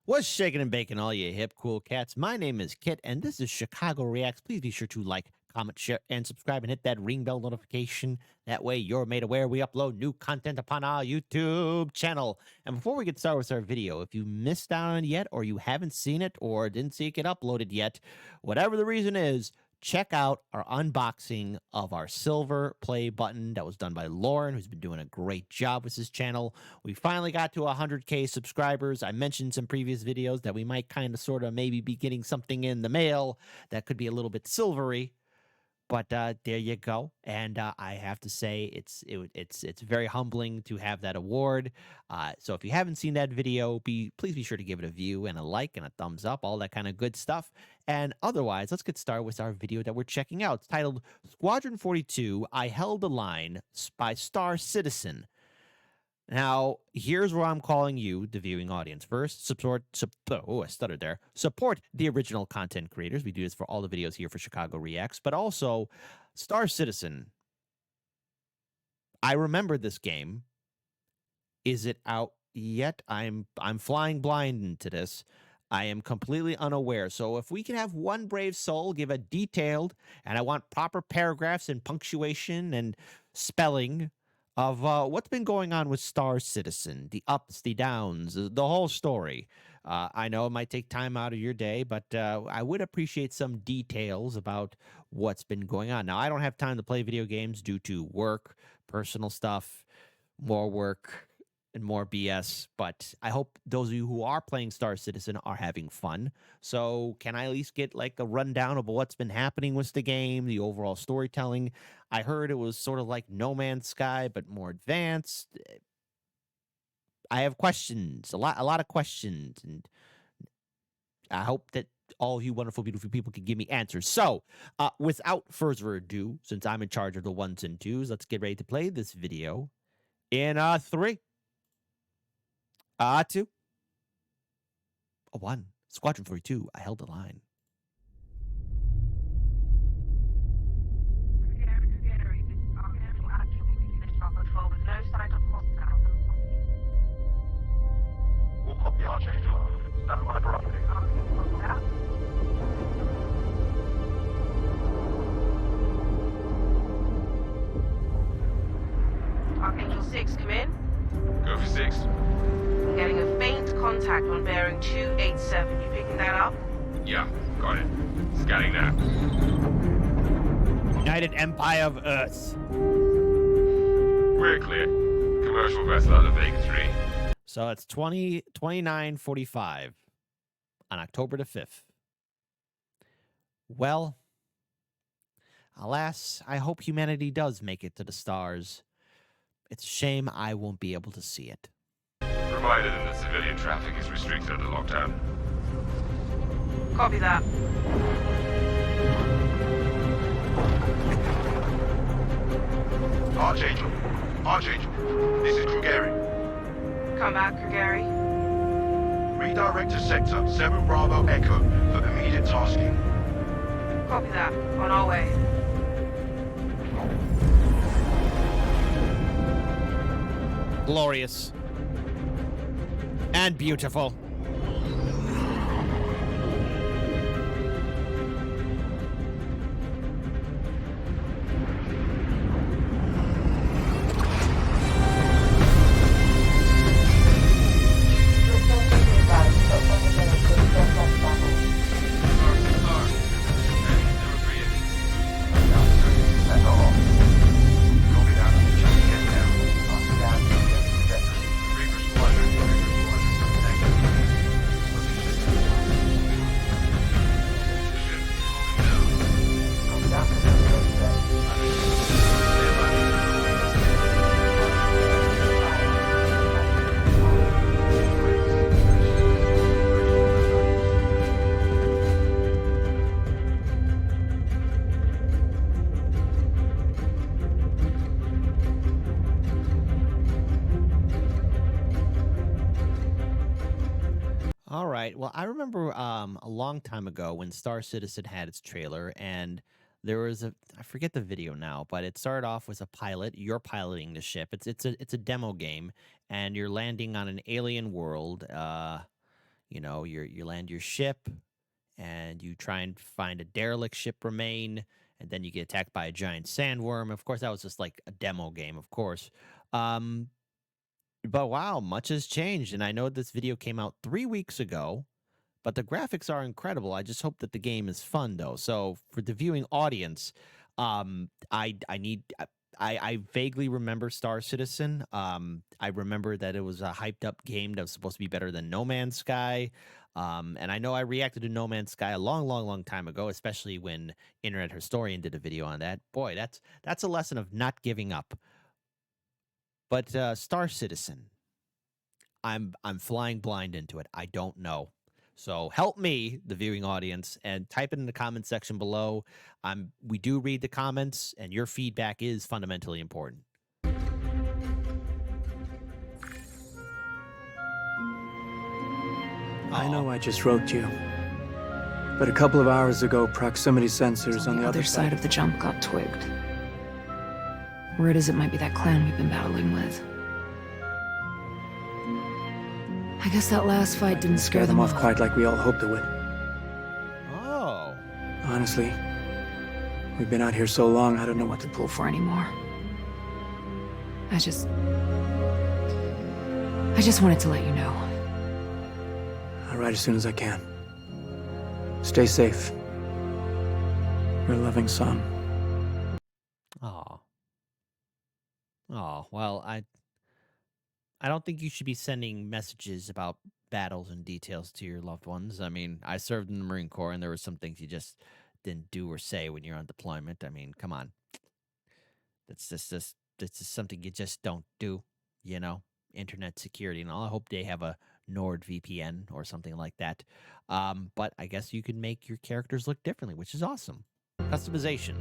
What's shaking and baking, all you hip, cool cats? My name is Kit, and this is Chicago Reacts. Please be sure to like, comment, share, and subscribe, and hit that ring bell notification. That way, you're made aware we upload new content upon our YouTube channel. And before we get started with our video, if you missed out on it yet, or you haven't seen it, or didn't see it get uploaded yet, whatever the reason is, check out our unboxing of our silver play button that was done by Lauren, who's been doing a great job with his channel. We finally got to 100K subscribers. I mentioned some previous videos that we might kind of sort of maybe be getting something in the mail that could be a little bit silvery. But there you go, and I have to say it's very humbling to have that award. So if you haven't seen that video, please be sure to give it a view and a like and a thumbs up, all that kind of good stuff. And otherwise, let's get started with our video that we're checking out. It's titled Squadron 42, I Held the Line by Star Citizen. Now, here's where I'm calling you, the viewing audience. First, support the original content creators. We do this for all the videos here for Chicago Reacts, but also Star Citizen. I remember this game. Is it out yet? I'm flying blind into this. I am completely unaware. So if we can have one brave soul give a detailed, and I want proper paragraphs and punctuation and spelling of what's been going on with Star Citizen, the ups, the downs, the whole story. I know it might take time out of your day, but I would appreciate some details about what's been going on. Now, I don't have time to play video games due to work, personal stuff, more work, and more BS, but I hope those of you who are playing Star Citizen are having fun. So can I at least get like a rundown of what's been happening with the game, the overall storytelling? I heard it was sort of like No Man's Sky, but more advanced. I have questions, a lot of questions, and I hope that all of you wonderful, beautiful people can give me answers. So, without further ado, since I'm in charge of the ones and twos, let's get ready to play this video in 3, 2, 1. Squadron 42, I held the line. We'll copy our change. Stand by for update. Archangel 6, come in. Go for 6. I'm getting a faint contact on bearing 287. You picking that up? Yeah, got it. Scanning now. United Empire of Earth. We're clear. Commercial vessel out of Vega 3. So it's 29:45 on October the 5th. Well, alas, I hope humanity does make it to the stars. It's a shame I won't be able to see it. Provided that civilian traffic is restricted under lockdown. Copy that. Archangel, this is Krugeri. Come back, Krugeri. Redirect to sector 7 Bravo Echo for immediate tasking. Copy that. On our way. Glorious. And beautiful. All right. Well, I remember a long time ago when Star Citizen had its trailer, and there was I forget the video now, but it started off with a pilot. You're piloting the ship. It's a demo game, and you're landing on an alien world. You land your ship, and you try and find a derelict ship remain, and then you get attacked by a giant sandworm. Of course, that was just like a demo game, of course. But wow, much has changed, and I know this video came out 3 weeks ago. But the graphics are incredible. I just hope that the game is fun, though. So for the viewing audience, I vaguely remember Star Citizen. I remember that it was a hyped up game that was supposed to be better than No Man's Sky. And I know I reacted to No Man's Sky a long time ago, especially when Internet Historian did a video on that. Boy, that's a lesson of not giving up. But Star Citizen, I'm flying blind into it. I don't know. So help me, the viewing audience, and type it in the comment section below. We do read the comments, and your feedback is fundamentally important. I know I just wrote you, but a couple of hours ago, proximity sensors on the other side of the jump got twigged. Word is it might be that clan we've been battling with. I guess that last fight didn't scare them off quite like we all hoped it would. Oh. Honestly, we've been out here so long, I don't know what to pull for anymore. I just wanted to let you know. I'll write as soon as I can. Stay safe. Your loving son. Oh. Oh, well, I don't think you should be sending messages about battles and details to your loved ones. I mean, I served in the Marine Corps, and there were some things you just didn't do or say when you're on deployment. I mean, come on. It's just something you just don't do, you know? Internet security and all. I hope they have a NordVPN or something like that. But I guess you can make your characters look differently, which is awesome. Customization.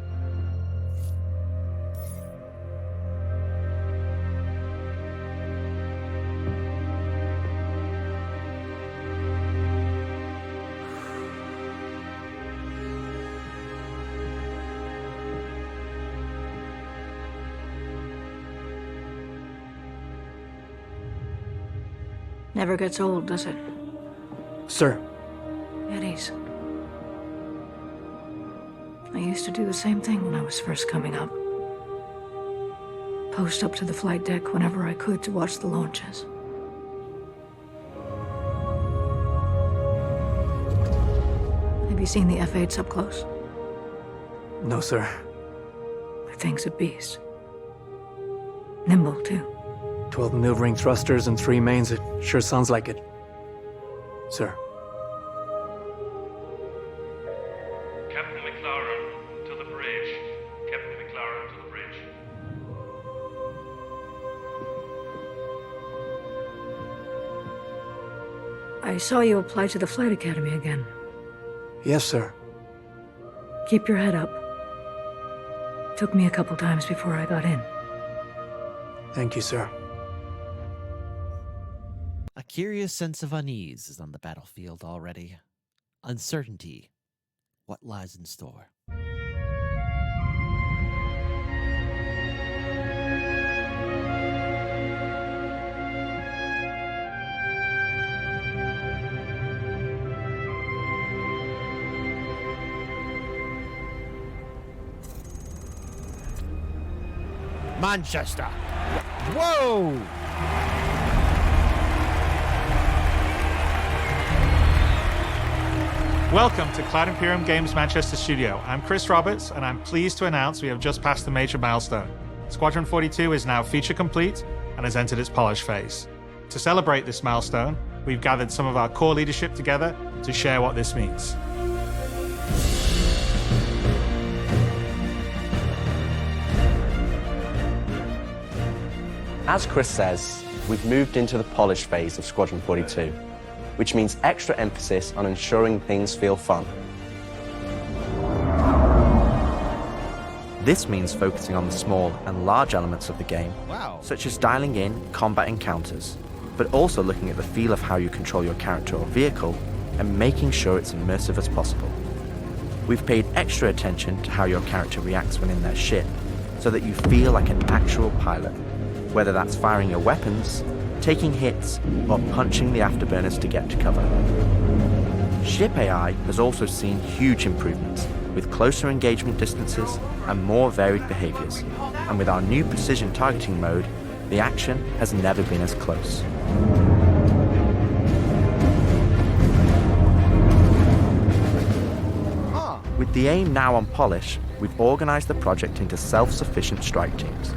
Never gets old, does it? Sir. Eddies. I used to do the same thing when I was first coming up. Post up to the flight deck whenever I could to watch the launches. Have you seen the F-8s up close? No, sir. The thing's a beast. Nimble, too. 12 maneuvering thrusters and 3 mains. It sure sounds like it. Sir. Captain McLaren, to the bridge. Captain McLaren, to the bridge. I saw you apply to the Flight Academy again. Yes, sir. Keep your head up. Took me a couple times before I got in. Thank you, sir. A curious sense of unease is on the battlefield already. Uncertainty. What lies in store? Manchester. Whoa! Welcome to Cloud Imperium Games Manchester Studio. I'm Chris Roberts, and I'm pleased to announce we have just passed a major milestone. Squadron 42 is now feature complete and has entered its polish phase. To celebrate this milestone, we've gathered some of our core leadership together to share what this means. As Chris says, we've moved into the polish phase of Squadron 42, which means extra emphasis on ensuring things feel fun. This means focusing on the small and large elements of the game, such as dialing in combat encounters, but also looking at the feel of how you control your character or vehicle and making sure it's immersive as possible. We've paid extra attention to how your character reacts when in their ship, so that you feel like an actual pilot, whether that's firing your weapons, taking hits, or punching the afterburners to get to cover. Ship AI has also seen huge improvements, with closer engagement distances and more varied behaviors. And with our new precision targeting mode, the action has never been as close. With the aim now on polish, we've organized the project into self-sufficient strike teams,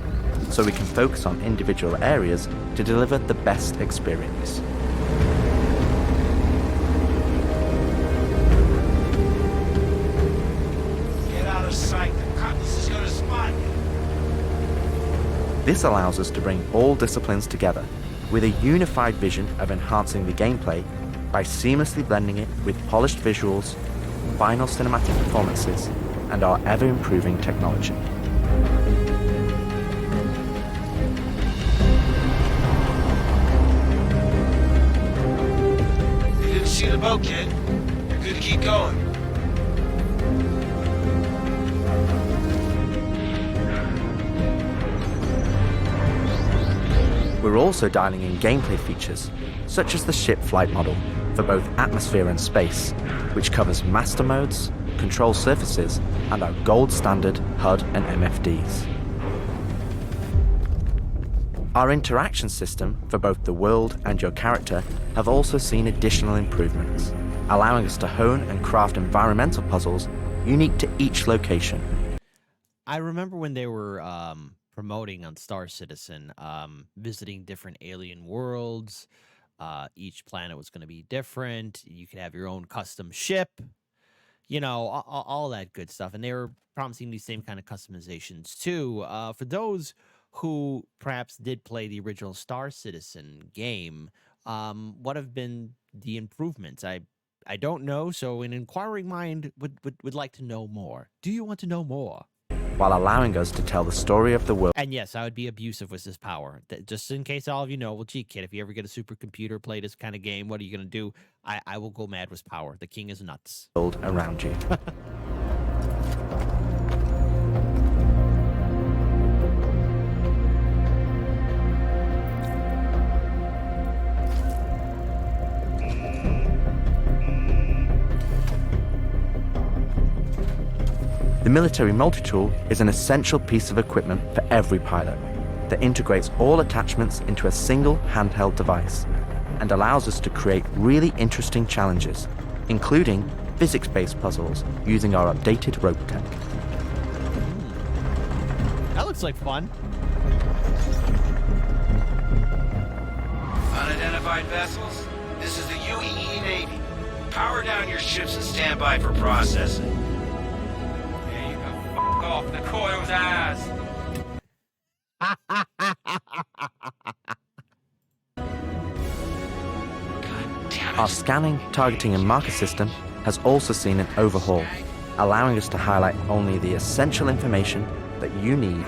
so we can focus on individual areas to deliver the best experience. Get out of sight. The Cutlass is going to spot you. This allows us to bring all disciplines together with a unified vision of enhancing the gameplay by seamlessly blending it with polished visuals, final cinematic performances, and our ever-improving technology. You didn't see the boat, kid. You're good to keep going. We're also dialing in gameplay features, such as the ship flight model, for both atmosphere and space, which covers master modes, control surfaces, and our gold standard HUD and MFDs. Our interaction system for both the world and your character have also seen additional improvements, allowing us to hone and craft environmental puzzles unique to each location. I remember when they were promoting on Star Citizen, visiting different alien worlds. Each planet was going to be different. You could have your own custom ship, you know, all that good stuff. And they were promising these same kind of customizations too. For those who perhaps did play the original Star Citizen game, what have been the improvements? I don't know. So an inquiring mind would like to know more. Do you want to know more? While allowing us to tell the story of the world. And yes, I would be abusive with this power. Just in case all of you know, well, gee, kid, if you ever get a supercomputer, play this kind of game, what are you going to do? I will go mad with power. The king is nuts. Around you. The military multi-tool is an essential piece of equipment for every pilot that integrates all attachments into a single handheld device and allows us to create really interesting challenges, including physics-based puzzles using our updated rope tech. That looks like fun. Unidentified vessels? This is the UEE Navy. Power down your ships and stand by for processing. Off the coil's ass. Our scanning, targeting, and marker system has also seen an overhaul, allowing us to highlight only the essential information that you need,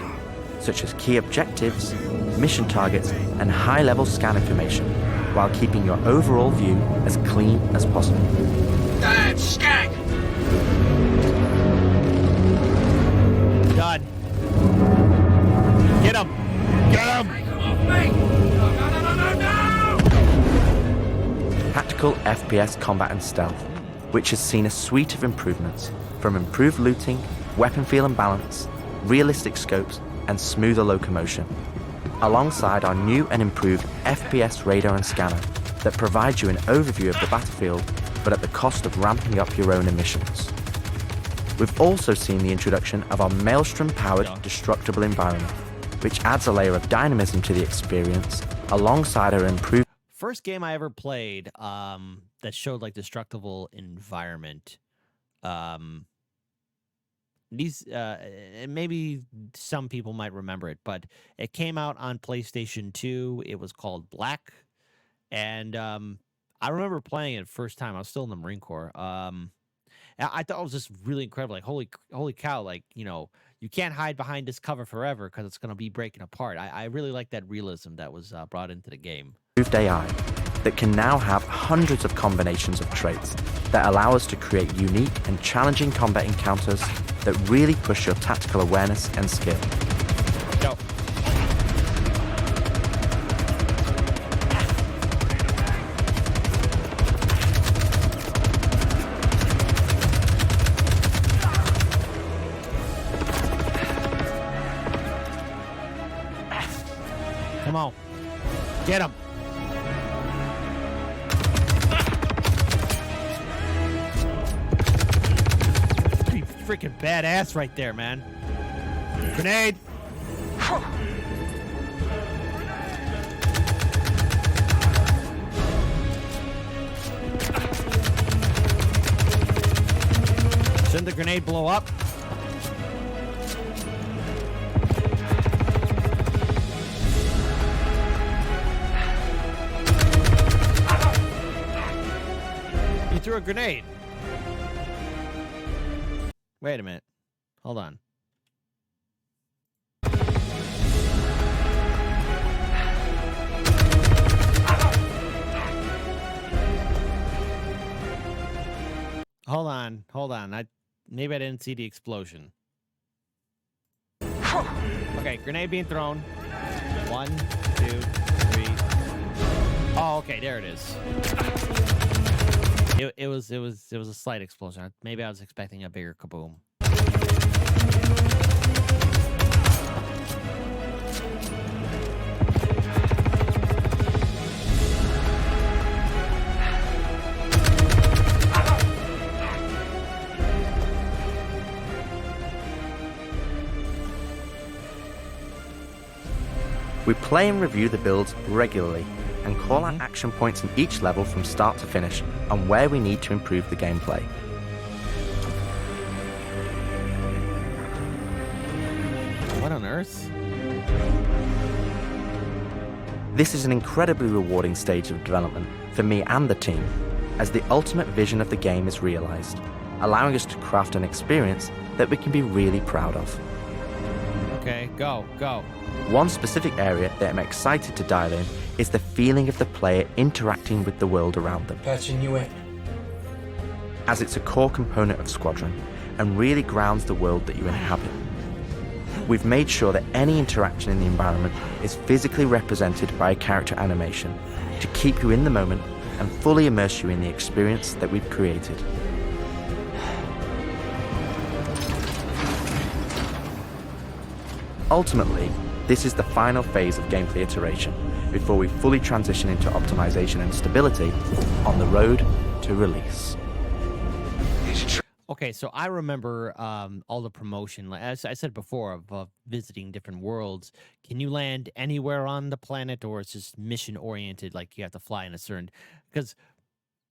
such as key objectives, mission targets, and high-level scan information, while keeping your overall view as clean as possible. Damn skank! Done. Get him! Get him! Tactical FPS combat and stealth, which has seen a suite of improvements, from improved looting, weapon feel and balance, realistic scopes, and smoother locomotion, alongside our new and improved FPS radar and scanner that provides you an overview of the battlefield, but at the cost of ramping up your own emissions. We've also seen the introduction of our Maelstrom-powered destructible environment, which adds a layer of dynamism to the experience, alongside our improved... First game I ever played that showed like destructible environment. Maybe some people might remember it, but it came out on PlayStation 2. It was called Black. And I remember playing it first time. I was still in the Marine Corps. I thought it was just really incredible. Like, holy cow, like, you know, you can't hide behind this cover forever because it's going to be breaking apart. I really like that realism that was brought into the game. Improved AI that can now have hundreds of combinations of traits that allow us to create unique and challenging combat encounters that really push your tactical awareness and skill. Go. Come on. Get him. Pretty freaking badass right there, man. Grenade. Shouldn't the grenade blow up? Threw a grenade. Wait a minute. Hold on. Hold on. Maybe I didn't see the explosion. Okay, grenade being thrown. 1, 2, 3. Oh, okay, there it is. It was a slight explosion. Maybe I was expecting a bigger kaboom. We play and review the builds regularly and call out action points in each level from start to finish and where we need to improve the gameplay. What on earth? This is an incredibly rewarding stage of development for me and the team, as the ultimate vision of the game is realized, allowing us to craft an experience that we can be really proud of. Okay, go. One specific area that I'm excited to dial in is the feeling of the player interacting with the world around them. Patching you in. As it's a core component of Squadron and really grounds the world that you inhabit. We've made sure that any interaction in the environment is physically represented by a character animation to keep you in the moment and fully immerse you in the experience that we've created. Ultimately, this is the final phase of gameplay iteration before we fully transition into optimization and stability on the road to release. Okay, so I remember all the promotion, as I said before, of visiting different worlds. Can you land anywhere on the planet, or it's just mission oriented, like you have to fly in a certain? Because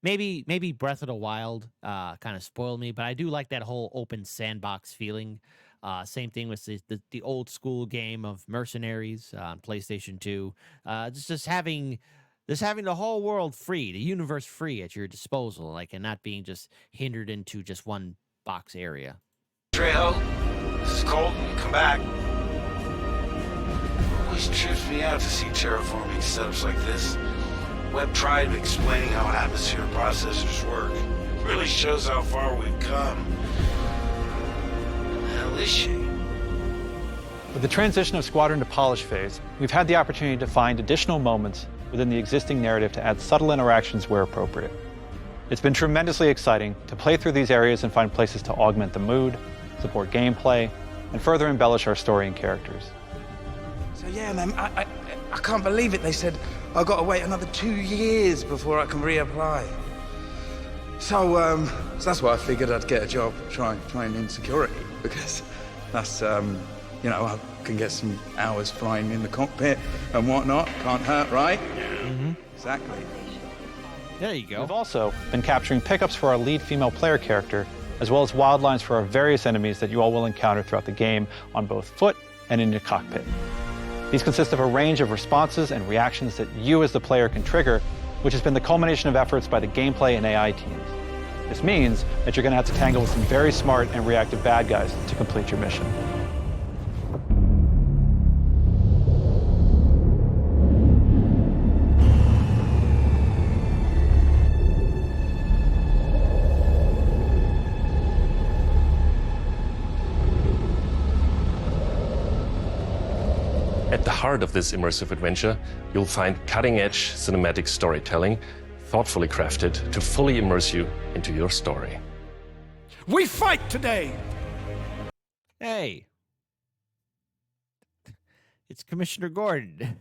maybe Breath of the Wild kind of spoiled me, but I do like that whole open sandbox feeling. Same thing with the old school game of Mercenaries on PlayStation 2. Just having the whole world free, the universe free at your disposal, like, and not being just hindered into just one box area. Trejo, this is Colton. Come back. Always trips me out to see terraforming setups like this. Webb tried explaining how atmosphere processors work. Really shows how far we've come. With the transition of Squadron to polish phase, we've had the opportunity to find additional moments within the existing narrative to add subtle interactions where appropriate. It's been tremendously exciting to play through these areas and find places to augment the mood, support gameplay, and further embellish our story and characters. So yeah, man, I can't believe it. They said I've got to wait another 2 years before I can reapply. So that's why I figured I'd get a job trying in security, because that's, I can get some hours flying in the cockpit and whatnot. Can't hurt, right? Mm-hmm. Exactly. There you go. We've also been capturing pickups for our lead female player character, as well as wild lines for our various enemies that you all will encounter throughout the game on both foot and in your cockpit. These consist of a range of responses and reactions that you as the player can trigger, which has been the culmination of efforts by the gameplay and AI teams. This means that you're going to have to tangle with some very smart and reactive bad guys to complete your mission. heart of this immersive adventure, you'll find cutting-edge cinematic storytelling, thoughtfully crafted to fully immerse you into your story. We fight today! Hey. It's Commissioner Gordon.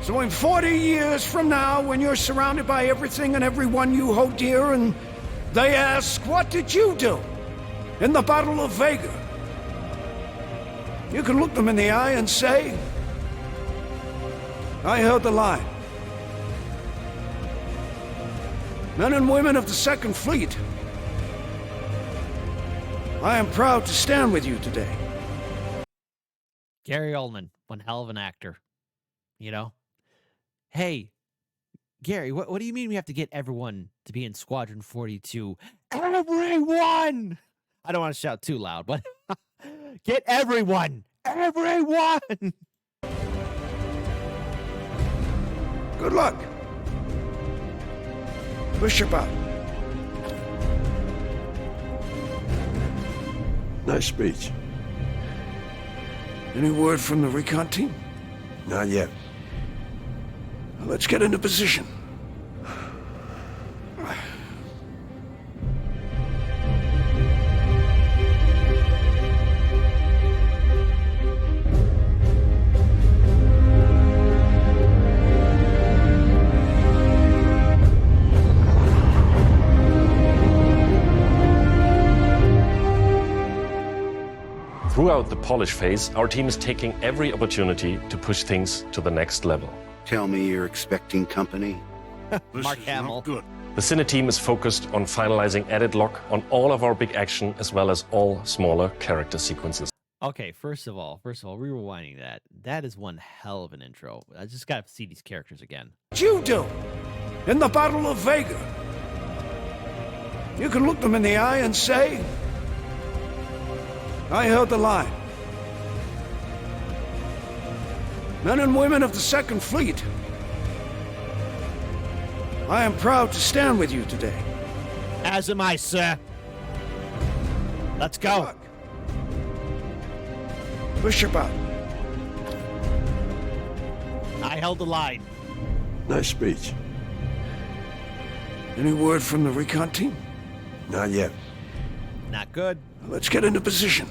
So in 40 years from now, when you're surrounded by everything and everyone you hold dear, and they ask, what did you do in the Battle of Vega? You can look them in the eye and say, I held the line. Men and women of the Second Fleet, I am proud to stand with you today. Gary Oldman, one hell of an actor. You know? Hey, Gary, what do you mean we have to get everyone to be in Squadron 42? Everyone! I don't want to shout too loud, but get everyone! Everyone! Good luck. Push your butt. Nice speech. Any word from the recon team? Not yet. Let's get into position. Throughout the polish phase, our team is taking every opportunity to push things to the next level. Tell me you're expecting company? Mark Hamill. Good. The Cine team is focused on finalizing edit lock on all of our big action as well as all smaller character sequences. Okay, first of all, rewinding that. That is one hell of an intro. I just got to see these characters again. What you do in the Battle of Vega? You can look them in the eye and say, I held the line. Men and women of the Second Fleet, I am proud to stand with you today. As am I, sir. Let's go. Push your butt. I held the line. Nice speech. Any word from the recon team? Not yet. Not good. Let's get into position.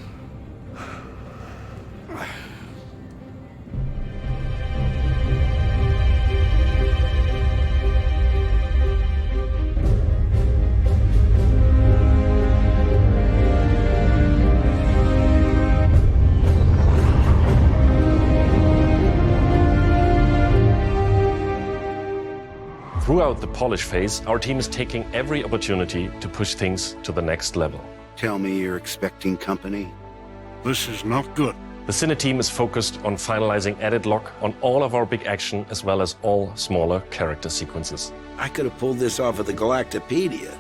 Throughout the polish phase, our team is taking every opportunity to push things to the next level. Tell me you're expecting company? This is not good. The Cine team is focused on finalizing edit lock on all of our big action as well as all smaller character sequences. I could have pulled this off of the Galactopedia.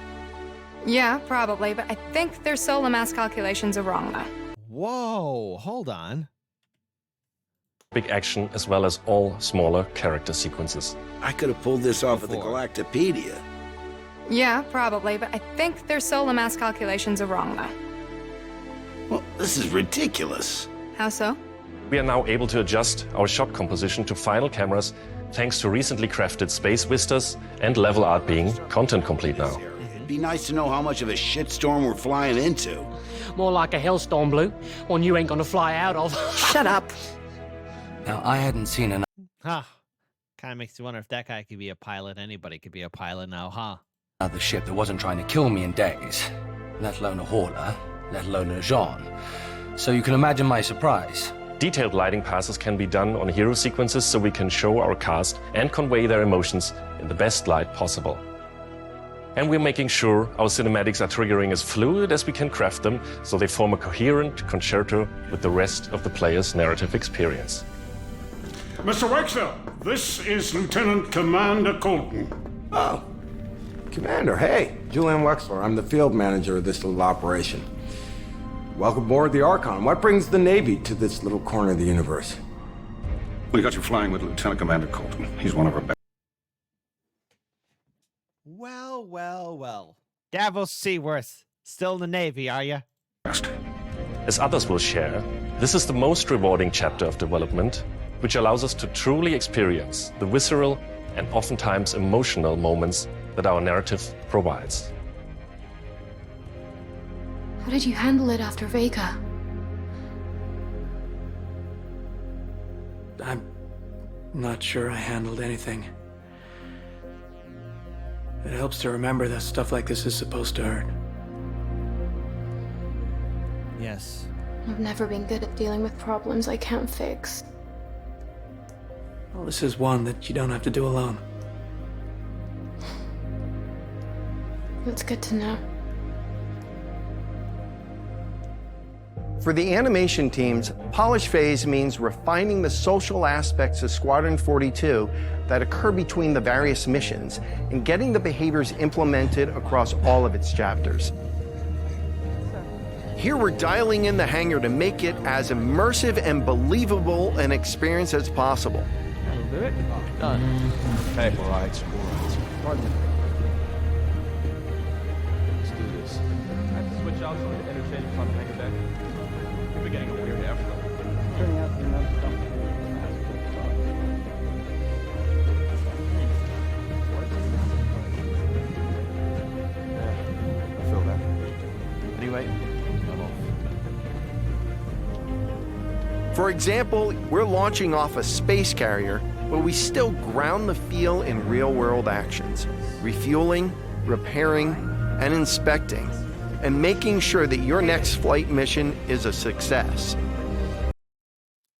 Yeah, probably, but I think their solar mass calculations are wrong, though. Whoa, hold on. Big action as well as all smaller character sequences. I could have pulled this off of the Galactopedia. Yeah, probably, but I think their solar mass calculations are wrong, though. Well, this is ridiculous. How so? We are now able to adjust our shot composition to final cameras thanks to recently crafted space vistas and level art being content complete now. It'd be nice to know how much of a shitstorm we're flying into. More like a hellstorm, Blue. One you ain't gonna fly out of. Shut up. Now, I hadn't seen enough. Huh. Kind of makes you wonder if that guy could be a pilot. Anybody could be a pilot now, huh? Another ship that wasn't trying to kill me in days, let alone a hauler, let alone a Jean. So you can imagine my surprise. Detailed lighting passes can be done on hero sequences so we can show our cast and convey their emotions in the best light possible. And we're making sure our cinematics are triggering as fluid as we can craft them so they form a coherent concerto with the rest of the player's narrative experience. Mr. Wexler, this is Lieutenant Commander Colton. Oh, Commander, hey. Julian Wexler, I'm the field manager of this little operation. Welcome aboard the Archon. What brings the Navy to this little corner of the universe? We got you flying with Lieutenant Commander Colton. He's one of our best. Well. Davos Seaworth, still in the Navy, are you? As others will share, this is the most rewarding chapter of development, which allows us to truly experience the visceral and oftentimes emotional moments that our narrative provides. How did you handle it after Vega? I'm not sure I handled anything. It helps to remember that stuff like this is supposed to hurt. Yes. I've never been good at dealing with problems I can't fix. Well, this is one that you don't have to do alone. That's good to know. For the animation teams, polish phase means refining the social aspects of Squadron 42 that occur between the various missions and getting the behaviors implemented across all of its chapters. Here we're dialing in the hangar to make it as immersive and believable an experience as possible. That'll do it. Done. Okay. All right. Pardon me. Let's do this. I have to switch out so the interchange if I'm hanging back. You'll be getting a weird after. Turning out the nuts stuff. Yeah, I feel that. Anyway. For example, we're launching off a space carrier, but we still ground the feel in real-world actions, refueling, repairing, and inspecting, and making sure that your next flight mission is a success.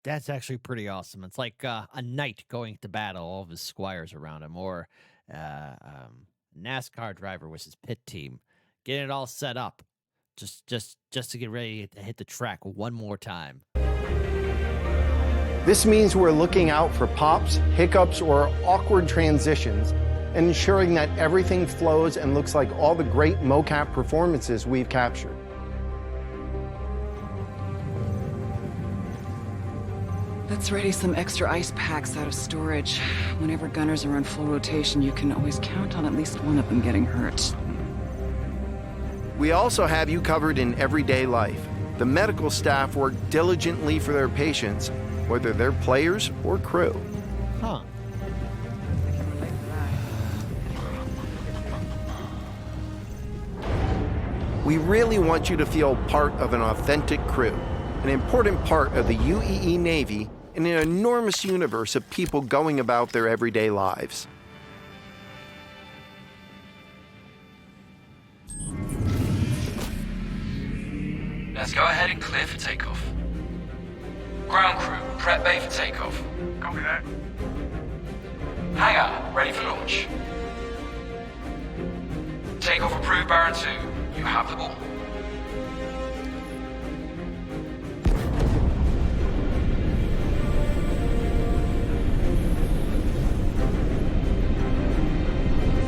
That's actually pretty awesome. It's like a knight going to battle, all of his squires around him, or NASCAR driver with his pit team, getting it all set up, just to get ready to hit the track one more time. This means we're looking out for pops, hiccups, or awkward transitions, and ensuring that everything flows and looks like all the great mocap performances we've captured. Let's ready some extra ice packs out of storage. Whenever gunners are on full rotation, you can always count on at least one of them getting hurt. We also have you covered in everyday life. The medical staff work diligently for their patients, whether they're players or crew. Huh. We really want you to feel part of an authentic crew, an important part of the UEE Navy in an enormous universe of people going about their everyday lives. Let's go ahead and clear for takeoff. Ground crew, prep bay for takeoff. Copy that. Hangar, ready for launch. Takeoff approved, Baron 2. You have the ball.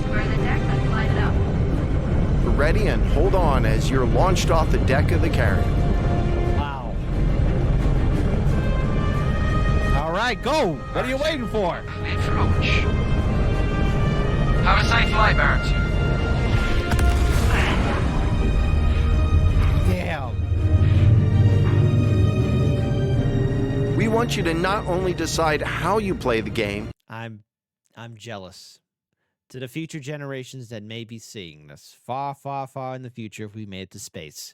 Square the deck, let's light it up. We're ready and hold on as you're launched off the deck of the carrier. Wow. All right, go. What are you waiting for? Cleared for launch. Have a safe flight, Baron 2. Damn. We want you to not only decide how you play the game, I'm jealous. To the future generations that may be seeing this far, far, far in the future if we made it to space.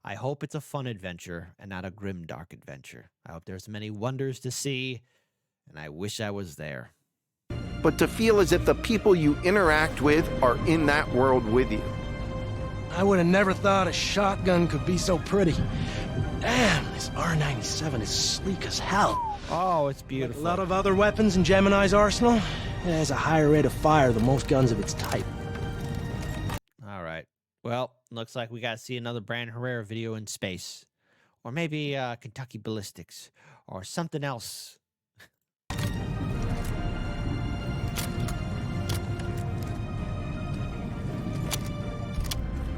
I hope it's a fun adventure and not a grim, dark adventure. I hope there's many wonders to see, and I wish I was there. but to feel as if the people you interact with are in that world with you. I would have never thought a shotgun could be so pretty. Damn, this R97 is sleek as hell. Oh, it's beautiful. Like a lot of other weapons in Gemini's arsenal, it has a higher rate of fire than most guns of its type. All right. Well, looks like we got to see another Brand Herrera video in space. Or maybe Kentucky Ballistics. Or something else.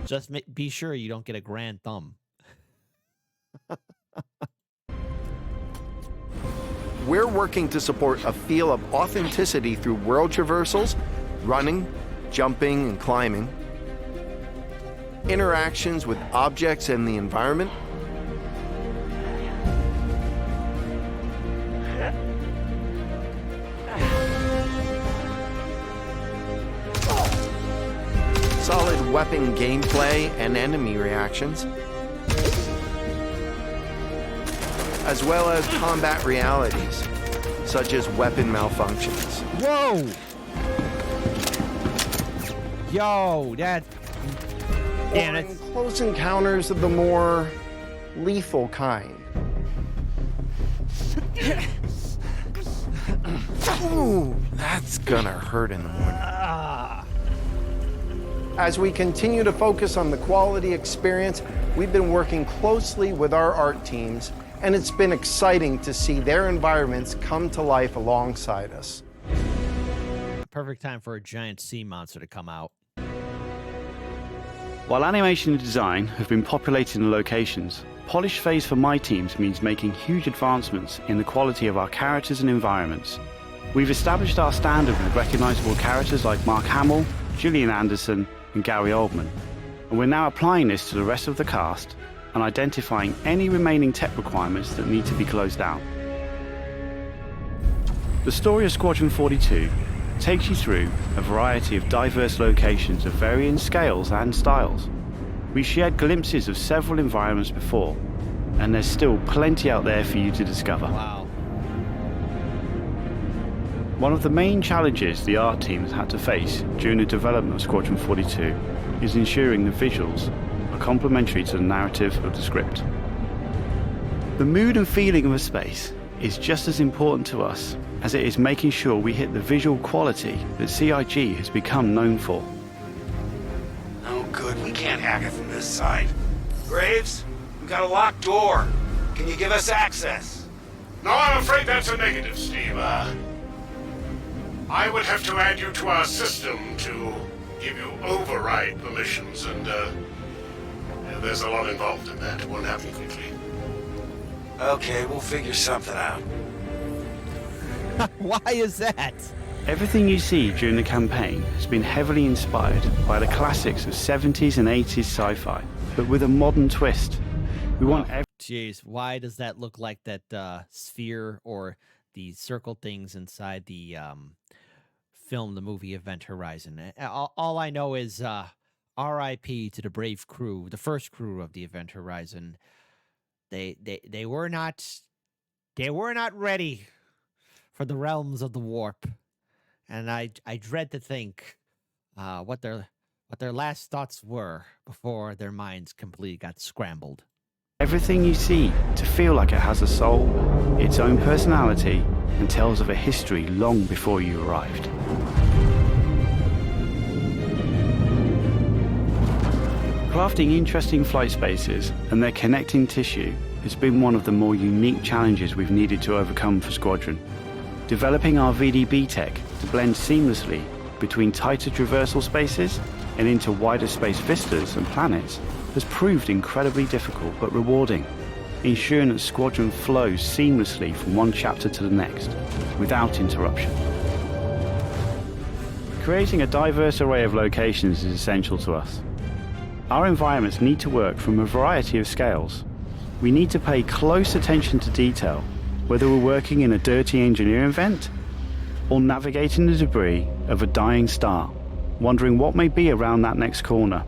Just be sure you don't get a grand thumb. We're working to support a feel of authenticity through world traversals, running, jumping, and climbing, interactions with objects and the environment, weapon gameplay and enemy reactions, as well as combat realities, such as weapon malfunctions. Whoa! Yo, that... Damn it. Close encounters of the more lethal kind. Ooh, that's gonna hurt in the morning. As we continue to focus on the quality experience, we've been working closely with our art teams, and it's been exciting to see their environments come to life alongside us. Perfect time for a giant sea monster to come out. While animation and design have been populating the locations, polish phase for my teams means making huge advancements in the quality of our characters and environments. We've established our standard with recognizable characters like Mark Hamill, Gillian Anderson, and Gary Oldman, and we're now applying this to the rest of the cast and identifying any remaining tech requirements that need to be closed out. The story of Squadron 42 takes you through a variety of diverse locations of varying scales and styles. We shared glimpses of several environments before, and there's still plenty out there for you to discover. Wow. One of the main challenges the art team has had to face during the development of Squadron 42 is ensuring the visuals are complementary to the narrative of the script. The mood and feeling of a space is just as important to us as it is making sure we hit the visual quality that CIG has become known for. Oh, good. We can't hack it from this side. Graves, we got a locked door. Can you give us access? No, I'm afraid that's a negative, Steve. I would have to add you to our system to give you override permissions, and there's a lot involved in that. It won't happen quickly. Okay, we'll figure something out. Why is that? Everything you see during the campaign has been heavily inspired by the classics of 70s and 80s sci-fi, but with a modern twist. We want Jeez, why does that look like that sphere or the circle things inside the film, the movie Event Horizon? All I know is R.I.P. to the brave crew, the first crew of the Event Horizon. They were not ready for the realms of the warp, and I dread to think what their last thoughts were before their minds completely got scrambled. everything you see to feel like it has a soul, its own personality, and tells of a history long before you arrived. Crafting interesting flight spaces and their connecting tissue has been one of the more unique challenges we've needed to overcome for Squadron. Developing our VDB tech to blend seamlessly between tighter traversal spaces and into wider space vistas and planets has proved incredibly difficult but rewarding, ensuring that Squadron flows seamlessly from one chapter to the next, without interruption. Creating a diverse array of locations is essential to us. Our environments need to work from a variety of scales. We need to pay close attention to detail, whether we're working in a dirty engineering vent or navigating the debris of a dying star, wondering what may be around that next corner.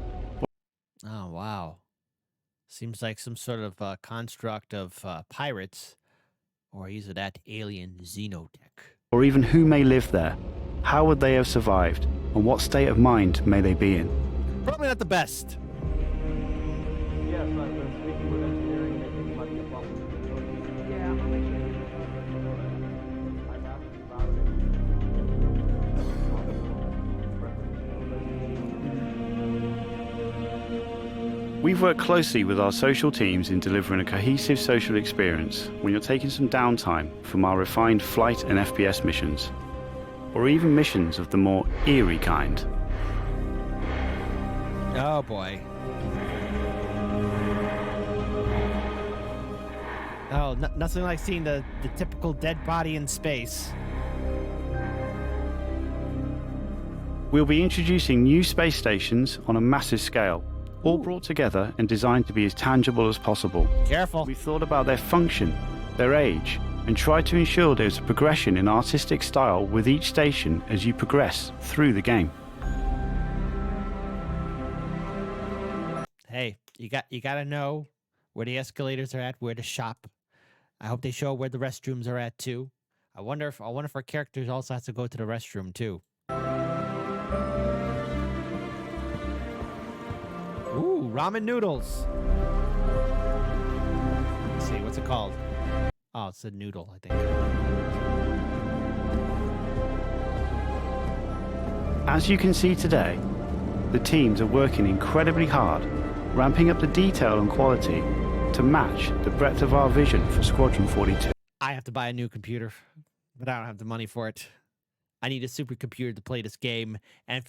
Oh, wow. Seems like some sort of construct of pirates, or either that alien xenotech. Or even who may live there. How would they have survived, and what state of mind may they be in? Probably not the best. Yes, I've been speaking with engineering. They think it might be a problem. Yeah, I'll make sure. I've asked about it. We've worked closely with our social teams in delivering a cohesive social experience when you're taking some downtime from our refined flight and FPS missions, or even missions of the more eerie kind. Oh boy. Oh, nothing like seeing the typical dead body in space. We'll be introducing new space stations on a massive scale, all brought together and designed to be as tangible as possible. Careful. We've thought about their function, their age, and tried to ensure there's a progression in artistic style with each station as you progress through the game. You got to know where the escalators are at, where to shop. I hope they show where the restrooms are at too. I wonder if our characters also have to go to the restroom too. Ooh, ramen noodles. Let's see, what's it called? Oh, it's a noodle, I think. As you can see today, the teams are working incredibly hard, ramping up the detail and quality to match the breadth of our vision for Squadron 42. I have to buy a new computer, but I don't have the money for it. I need a supercomputer to play this game. And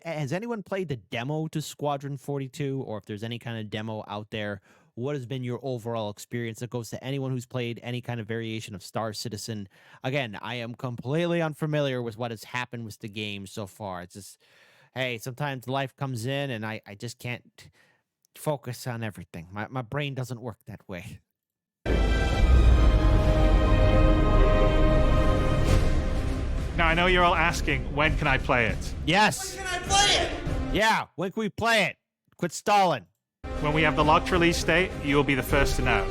has anyone played the demo to Squadron 42, or if there's any kind of demo out there, what has been your overall experience? That goes to anyone who's played any kind of variation of Star Citizen. Again, I am completely unfamiliar with what has happened with the game so far. It's just, hey, sometimes life comes in and I just can't focus on everything. My brain doesn't work that way. Now, I know you're all asking, when can I play it? Yes. When can I play it? Yeah, when can we play it? Quit stalling. When we have the locked release date, you will be the first to know.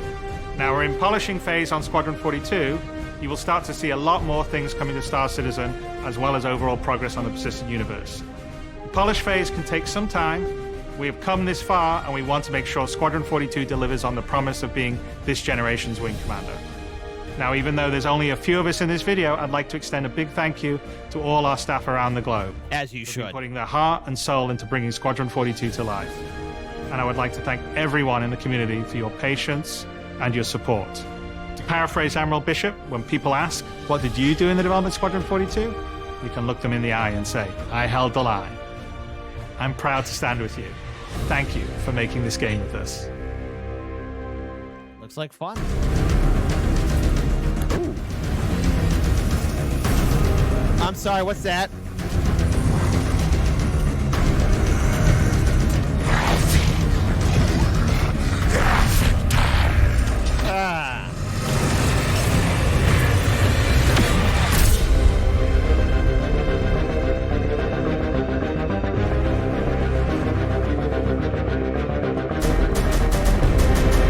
Now, we're in polishing phase on Squadron 42. You will start to see a lot more things coming to Star Citizen, as well as overall progress on the persistent universe. The polish phase can take some time. We have come this far, and we want to make sure Squadron 42 delivers on the promise of being this generation's wing commander. Now, even though there's only a few of us in this video, I'd like to extend a big thank you to all our staff around the globe. As you should. Putting their heart and soul into bringing Squadron 42 to life. And I would like to thank everyone in the community for your patience and your support. To paraphrase Admiral Bishop, when people ask, what did you do in the development of Squadron 42? You can look them in the eye and say, I held the line. I'm proud to stand with you. Thank you for making this game with us. Looks like fun. Ooh. I'm sorry, what's that? Ah.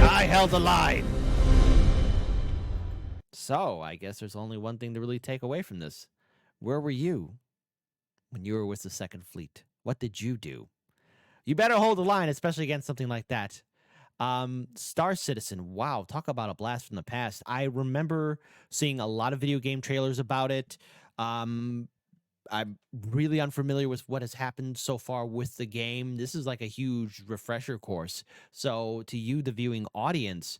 I held the line. So, I guess there's only one thing to really take away from this. Where were you when you were with the Second Fleet? What did you do? You better hold the line, especially against something like that. Star Citizen, wow, talk about a blast from the past. I remember seeing a lot of video game trailers about it. I'm really unfamiliar with what has happened so far with the game. This is like a huge refresher course. So to you, the viewing audience,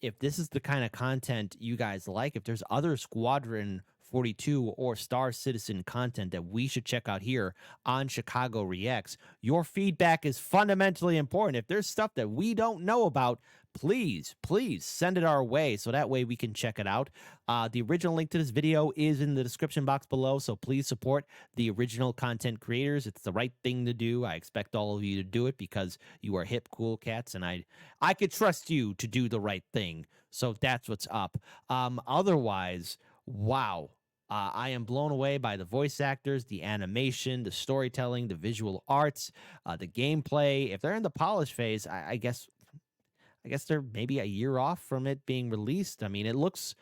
if this is the kind of content you guys like, if there's other Squadron 42 or Star Citizen content that we should check out here on Chicago Reacts, your feedback is fundamentally important. If there's stuff that we don't know about, please send it our way so that way we can check it out. The original link to this video is in the description box below, so please support the original content creators. It's the right thing to do. I expect all of you to do it because you are hip, cool cats, and I could trust you to do the right thing. So that's what's up. Otherwise, wow. I am blown away by the voice actors, the animation, the storytelling, the visual arts, the gameplay. If they're in the polish phase, I guess they're maybe a year off from it being released. I mean, it looks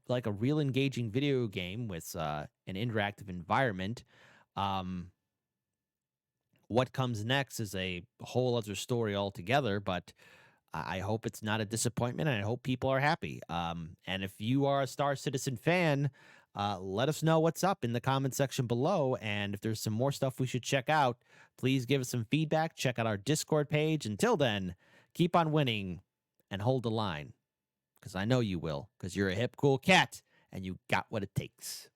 like a real engaging video game with an interactive environment. What comes next is a whole other story altogether, but I hope it's not a disappointment, and I hope people are happy. And if you are a Star Citizen fan, let us know what's up in the comment section below. And if there's some more stuff we should check out, please give us some feedback. Check out our Discord page. Until then, keep on winning and hold the line, because I know you will, because you're a hip, cool cat, and you got what it takes.